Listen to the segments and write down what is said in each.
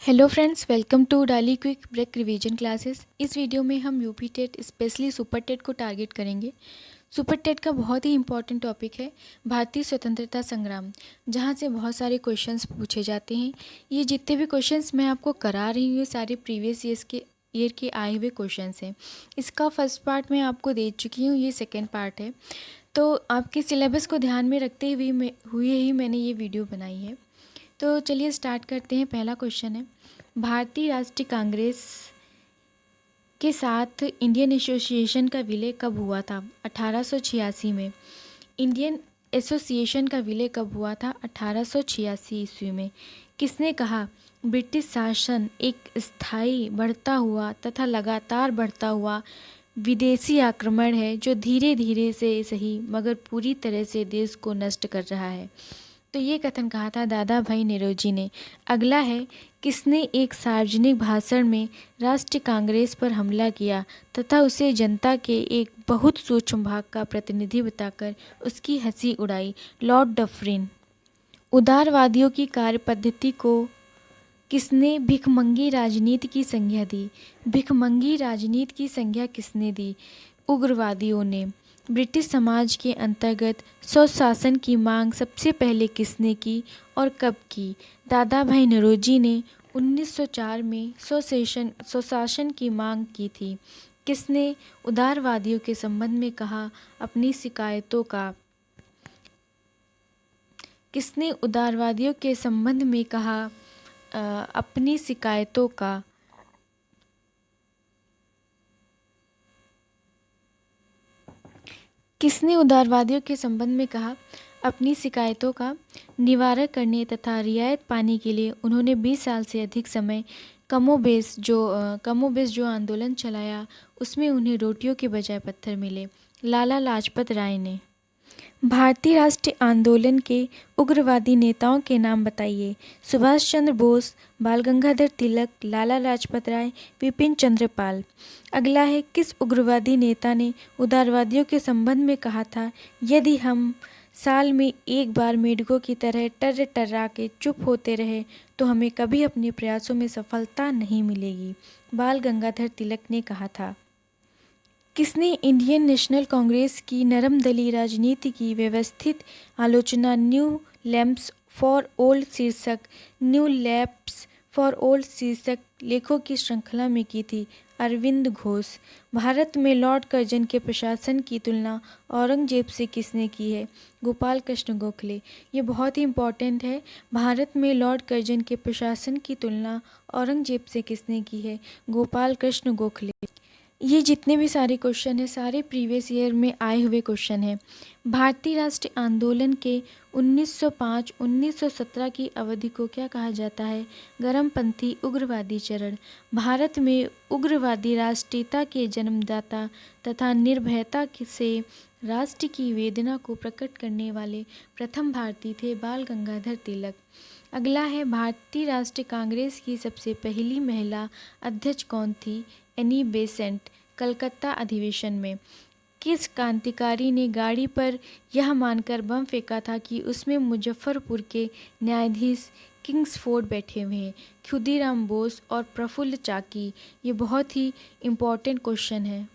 Hello friends, welcome to daily quick break revision classes. इस वीडियो में हम UP TET especially super TET को टारगेट करेंगे। सुपर टेट का बहुत ही इंपॉर्टेंट टॉपिक है भारतीय स्वतंत्रता संग्राम, जहां से बहुत सारे क्वेश्चंस पूछे जाते हैं। ये जितने भी क्वेश्चंस मैं आपको करा रही हूँ सारे प्रीवियस ईयर के आए हुए क्वेश्चंस हैं। इसका फर्स्ट पार्ट मैं आपको दे चुकी हूँ, ये सेकेंड पार्ट है। तो आपके सिलेबस को ध्यान में रखते हुए ही मैंने ये वीडियो बनाई है। तो चलिए स्टार्ट करते हैं। पहला क्वेश्चन है, भारतीय राष्ट्रीय कांग्रेस के साथ इंडियन एसोसिएशन का विलय कब हुआ था? 1886 में। इंडियन एसोसिएशन का विलय कब हुआ था? 1886 ईस्वी में। किसने कहा ब्रिटिश शासन एक स्थायी, बढ़ता हुआ तथा लगातार बढ़ता हुआ विदेशी आक्रमण है जो धीरे धीरे से सही मगर पूरी तरह से देश को नष्ट कर रहा है? तो ये कथन कहा था दादा भाई नेरोजी ने। अगला है, किसने एक सार्वजनिक भाषण में राष्ट्रीय कांग्रेस पर हमला किया तथा उसे जनता के एक बहुत सूक्ष्म भाग का प्रतिनिधि बताकर उसकी हंसी उड़ाई? Lord Dufferin. उदारवादियों की कार्यपद्धति को किसने भिखमंगी राजनीति की संज्ञा दी? भिखमंगी राजनीति की संज्ञा किसने दी? उग्रवादियों ने। ब्रिटिश समाज के अंतर्गत स्वशासन की मांग सबसे पहले किसने की और कब की? दादा भाई नौरोजी ने 1904 में स्वशासन की मांग की थी। किसने उदारवादियों के संबंध में कहा अपनी शिकायतों का? किसने उदारवादियों के संबंध में कहा अपनी शिकायतों का? किसने उदारवादियों के संबंध में कहा अपनी शिकायतों का निवारण करने तथा रियायत पाने के लिए उन्होंने 20 साल से अधिक समय कमोबेश जो आंदोलन चलाया, उसमें उन्हें रोटियों के बजाय पत्थर मिले? लाला लाजपत राय ने। भारतीय राष्ट्रीय आंदोलन के उग्रवादी नेताओं के नाम बताइए। सुभाष चंद्र बोस, बाल गंगाधर तिलक, लाला लाजपत राय, विपिन चंद्र पाल। अगला है, किस उग्रवादी नेता ने उदारवादियों के संबंध में कहा था, यदि हम साल में एक बार मेढकों की तरह टर्र टर्रा के चुप होते रहे तो हमें कभी अपने प्रयासों में सफलता नहीं मिलेगी? बाल गंगाधर तिलक ने कहा था। किसने इंडियन नेशनल कांग्रेस की नरमदली राजनीति की व्यवस्थित आलोचना न्यू लैप्स फॉर ओल्ड शीर्षक लेखों की श्रृंखला में की थी? अरविंद घोष। भारत में लॉर्ड कर्जन के प्रशासन की तुलना औरंगजेब से किसने की है? गोपाल कृष्ण गोखले। ये बहुत ही इम्पॉर्टेंट है। भारत में लॉर्ड कर्जन के प्रशासन की तुलना औरंगजेब से किसने की है? गोपाल कृष्ण गोखले। ये जितने भी सारे क्वेश्चन हैं सारे प्रीवियस ईयर में आए हुए क्वेश्चन हैं। भारतीय राष्ट्रीय आंदोलन के 1905-1917 की अवधि को क्या कहा जाता है? गर्मपंथी उग्रवादी चरण। भारत में उग्रवादी राष्ट्रीयता के जन्मदाता तथा निर्भयता से राष्ट्र की वेदना को प्रकट करने वाले प्रथम भारतीय थे बाल गंगाधर तिलक। अगला है, भारतीय राष्ट्रीय कांग्रेस की सबसे पहली महिला अध्यक्ष कौन थी? Annie Besant. कलकत्ता अधिवेशन में किस क्रांतिकारी ने गाड़ी पर यह मानकर बम फेंका था कि उसमें मुजफ्फरपुर के न्यायाधीश किंग्सफोर्ड बैठे हुए हैं? खुदीराम बोस और प्रफुल्ल चाकी। ये बहुत ही इम्पोर्टेंट क्वेश्चन है।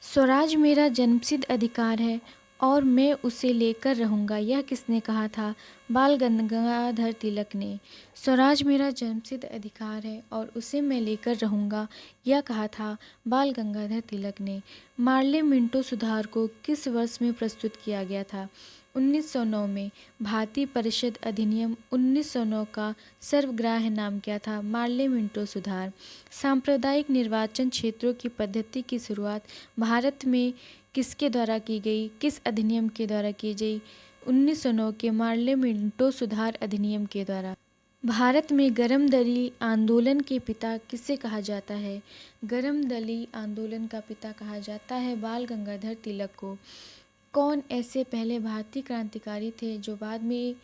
स्वराज मेरा जन्मसिद्ध अधिकार है और मैं उसे लेकर रहूँगा, यह किसने कहा था? बाल गंगाधर तिलक ने। स्वराज मेरा जन्मसिद्ध अधिकार है और उसे मैं लेकर रहूँगा, यह कहा था बाल गंगाधर तिलक ने। मार्ले मिंटो सुधार को किस वर्ष में प्रस्तुत किया गया था? 1909 में। भारतीय परिषद अधिनियम 1909 का सर्वग्राह्य नाम क्या था? मार्ले मिंटो सुधार। सांप्रदायिक निर्वाचन क्षेत्रों की पद्धति की शुरुआत भारत में किसके द्वारा की गई? किस अधिनियम के द्वारा की गई? 1909 के मार्ले मिंटो सुधार अधिनियम के द्वारा। भारत में गर्मदली आंदोलन के पिता किसे कहा जाता है? गर्मदली आंदोलन का पिता कहा जाता है बाल गंगाधर तिलक को। कौन ऐसे पहले भारतीय क्रांतिकारी थे जो बाद में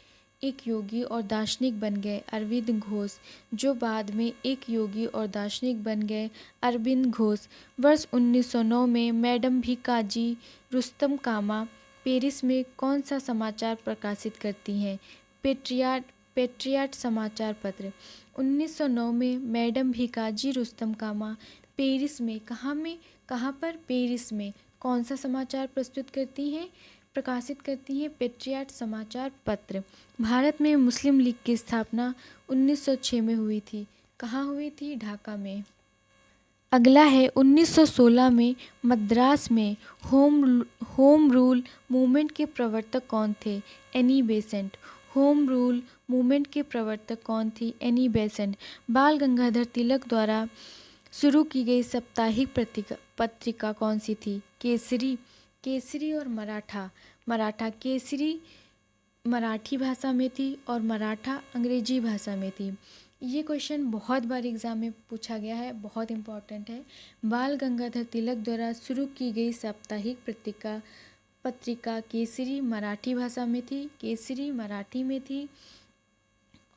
एक योगी और दार्शनिक बन गए? अरविंद घोष। जो बाद में एक योगी और दार्शनिक बन गए? अरविंद घोष। वर्ष 1909 में मैडम भीकाजी रुस्तम कामा पेरिस में कौन सा समाचार प्रकाशित करती हैं? पेट्रियाट पेट्रियाट समाचार पत्र। 1909 में मैडम भिकाजी रुस्तम कामा पेरिस में कहाँ पर पेरिस में कौन सा समाचार प्रकाशित करती हैं? पेट्रियाट समाचार पत्र। भारत में मुस्लिम लीग की स्थापना 1906 में हुई थी। कहाँ हुई थी? ढाका में। अगला है 1916 में मद्रास में होम रूल मूवमेंट के प्रवर्तक कौन थे? Annie Besant. Home rule movement के प्रवर्तक कौन थी? Annie Besant. बाल गंगाधर तिलक द्वारा शुरू की गई साप्ताहिक पत्रिका कौन सी थी? केसरी और मराठा। केसरी मराठी भाषा में थी और मराठा अंग्रेजी भाषा में थी। ये क्वेश्चन बहुत बार एग्जाम में पूछा गया है, बहुत इम्पॉर्टेंट है। बाल गंगाधर तिलक द्वारा शुरू की गई साप्ताहिक पत्रिका केसरी मराठी भाषा में थी, केसरी मराठी में थी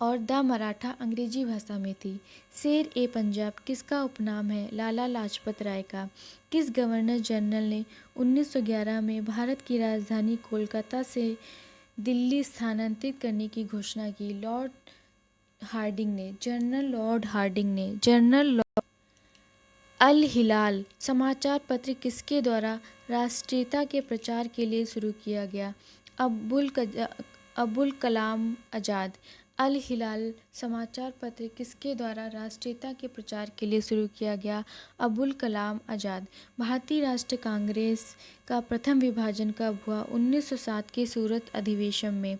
और द मराठा अंग्रेजी भाषा में थी। शेर ए पंजाब किसका उपनाम है? लाला लाजपत राय का। किस गवर्नर जनरल ने 1911 में भारत की राजधानी कोलकाता से दिल्ली स्थानांतरित करने की घोषणा की? जनरल लॉर्ड हार्डिंग ने। जनरल अल हिलाल समाचार पत्र किसके द्वारा राष्ट्रीयता के प्रचार के लिए शुरू किया गया? अबुल कलाम आज़ाद। अल हिलाल समाचार पत्र किसके द्वारा राष्ट्रीयता के प्रचार के लिए शुरू किया गया? अबुल कलाम आज़ाद। भारतीय राष्ट्रीय कांग्रेस का प्रथम विभाजन कब हुआ? 1907 के सूरत अधिवेशन में।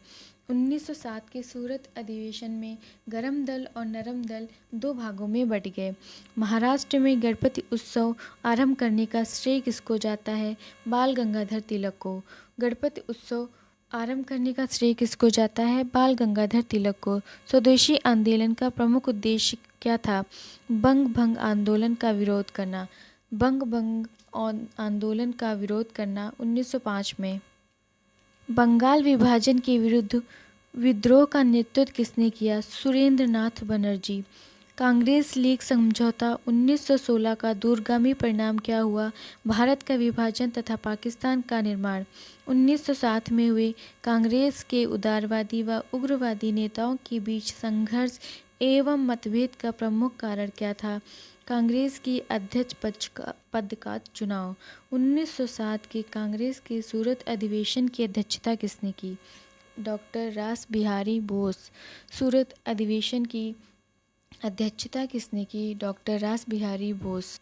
1907 के सूरत अधिवेशन में गरम दल और नरम दल दो भागों में बट गए। महाराष्ट्र में गणपति उत्सव आरंभ करने का श्रेय किसको जाता है? बाल गंगाधर तिलक को। गणपति उत्सव आरंभ करने का श्रेय किसको जाता है? बाल गंगाधर तिलक को। स्वदेशी आंदोलन का प्रमुख उद्देश्य क्या था? बंग भंग आंदोलन का विरोध करना। बंग भंग आंदोलन का विरोध करना 1905 में। बंगाल विभाजन के विरुद्ध विद्रोह का नेतृत्व किसने किया? सुरेंद्र नाथ बनर्जी। कांग्रेस लीग समझौता 1916 का दूरगामी परिणाम क्या हुआ? भारत का विभाजन तथा पाकिस्तान का निर्माण। 1907 में हुए कांग्रेस के उदारवादी व उग्रवादी नेताओं के बीच संघर्ष एवं मतभेद का प्रमुख कारण क्या था? कांग्रेस की अध्यक्ष पद का चुनाव। 1907 के कांग्रेस के सूरत अधिवेशन की अध्यक्षता किसने की? डॉक्टर रास बिहारी बोस। सूरत अधिवेशन की अध्यक्षता किसने की? डॉक्टर रास बिहारी बोस।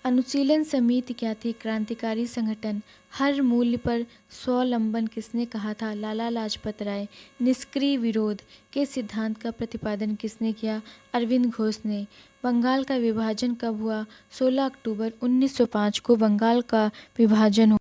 अनुशीलन समिति क्या थी? क्रांतिकारी संगठन। हर मूल्य पर स्वावलंबन किसने कहा था? लाला लाजपत राय। निष्क्रिय विरोध के सिद्धांत का प्रतिपादन किसने किया? अरविंद घोष ने। बंगाल का विभाजन कब हुआ? 16 अक्टूबर 1905 को बंगाल का विभाजन हुआ।